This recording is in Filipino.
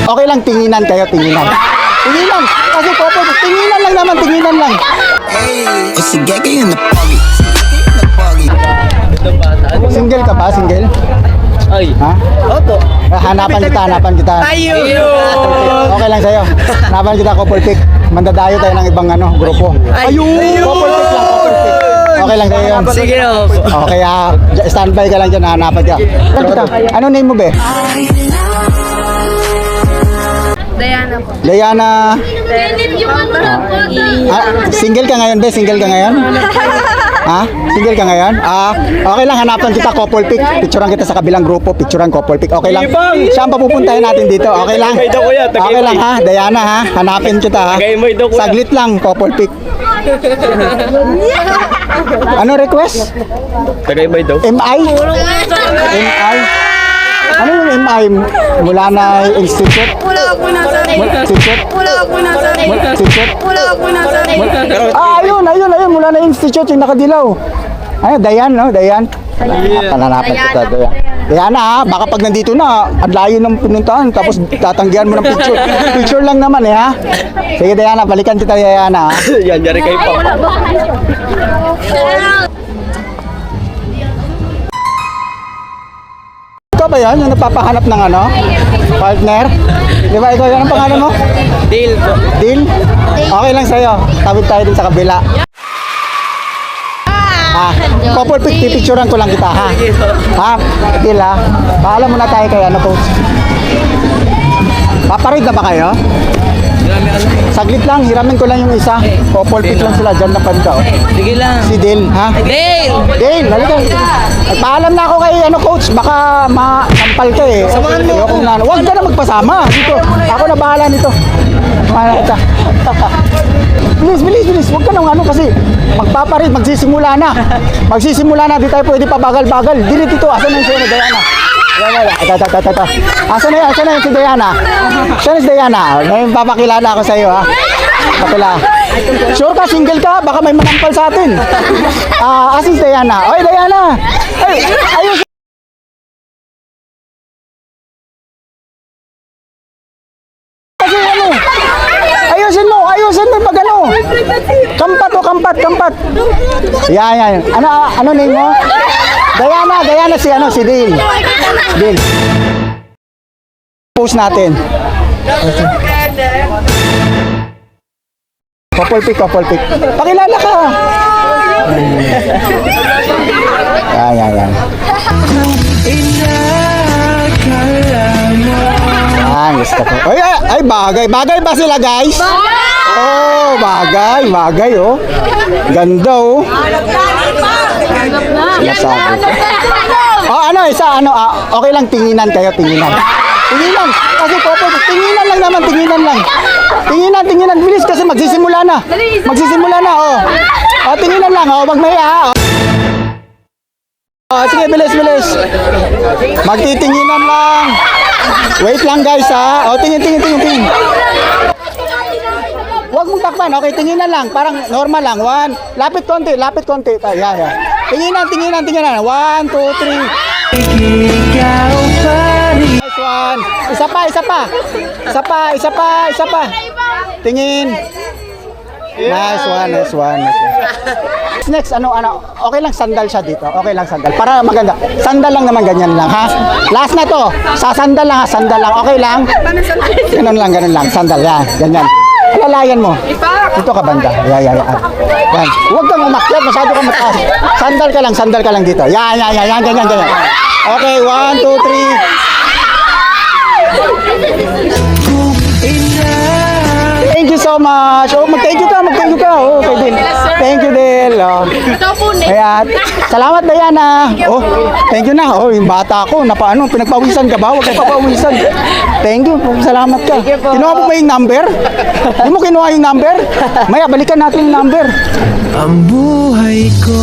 Okay lang, tinginan kayo, tinginan. Tinginan. Kasi couple, tinginan lang naman, tinginan lang. It's a gaggy in the buggy. Single ka ba? Single? Ay. Ha? Opo. Hanapan kita, hanapan kita. Ayun! Okay lang sa'yo. Hanapan kita, couple pick. Mandadayo tayo ng ibang grupo. Ayun! Couple pick lang, couple pick. Okay lang sa'yo yun. Sige na. Okay, standby ka lang dyan, hanapan ka. Ano name mo, be? Diana po. Diana. Single ka ngayon, be? Single ka ngayon? Ha? Single ka ngayon? Okay lang, hanapan kita, couple pick. Picturean kita sa kabilang grupo, picturean couple pick. Okay lang. Siya ang papupuntahin natin dito. Okay lang. Okay lang ha, Diana ha. Hanapin kita ha. Saglit lang, couple pick. Ano request? Tagay-bay daw. MI? MI? Ano yung MI? Mula na institute? Wala ako nasa Institute? Wala ako nasa Institute? Wala ako nasa Ayun, mula na institute yung nakadilaw. Ay, Dayan, no? Dayan. Pananapan kita, Dayan. Diana ha, baka pag nandito na, ang layo ng pinuntahan, tapos tatanggihan mo ng picture. Picture lang naman eh ha. Sige Diana, balikan kita Diana ha. Yan, yari kayo pa. Ikaw ba yan, yung napapahanap ng partner? Di ba ikaw yan ang pangalan mo? Deal po. Deal? Okay lang sa'yo. Tawid tayo dun sa kabila. Couple pic, pipicturean ko lang kita ha. Ha? Deal ha? Paalam muna tayo kay coach. Paparid na ba kayo? Saglit lang, hiramin ko lang yung isa. Couple pic lang sila, dyan na panda. Sige lang. Si Dale, ha? Dale! Dale, halika. Nagpaalam na ako kay coach, baka makampal ka eh. Samahan mo ako. Huwag ka na magpasama. Dito, ako na bahala nito. Bahala kita. Bilis. Huwag ka nang kasi magpaparid, magsisimula na. Di tayo pwede pa bagal-bagal. Dilit ito, asan na yung sa'yo na Diana? Ito. Asan na yung si Diana? Saan si Diana? May papakilala ako sa iyo ha. Pakila. Sure ka, single ka? Baka may manampal sa atin. Asan si Diana? Oy, Diana! Ay, ayos! Kasi ayusin mo pag kampat. Yan. Ano name mo? Diana si Dale. Dale. Post natin. Couple pic. Pakilala ka. Yan. Gusto ko. Ay, bagay ba sila, guys? Oh, bagay, oh. Ganda, oh. Sinasabi ko. Okay lang, tinginan kayo, tinginan. Kasi couple, tinginan lang. Tinginan, bilis kasi magsisimula na, oh. Tinginan lang, oh, wag maya, oh. Sige, bilis. Magtitinginan lang. Wait lang, guys, ha. Tingin. Huwag mong takpan. Okay, tinginan lang. Parang normal lang. Lapit konti. Yan. Tinginan. 1, 2, 3. Nice one. Isa pa. Tingin. Nice one. Next, okay lang sandal siya dito. Okay lang sandal. Para maganda. Sandal lang naman, ganyan lang, ha? Last na to. Sandal lang. Okay lang? Ganun lang. Sandal, yan. Ganyan. Alalayan mo. Dito ka banda. Yan. Huwag kang umakyat. Masyado kang mataas. Sandal ka lang dito. Yan. Ganyan. Okay, 1, 2, 3. Thank you so much. Mag-thank you ka. Oh, kay Del. Thank you, Del. Ayan. Salamat, Diana. Oh, thank you na. Oh, yung bata ko, pinagpawisan ka ba? Huwag ka papawisan. Thank you. Salamat ka. Kinuha mo ba yung number? Hindi mo kinuha yung number? Maya, balikan natin yung number. Ang buhay ko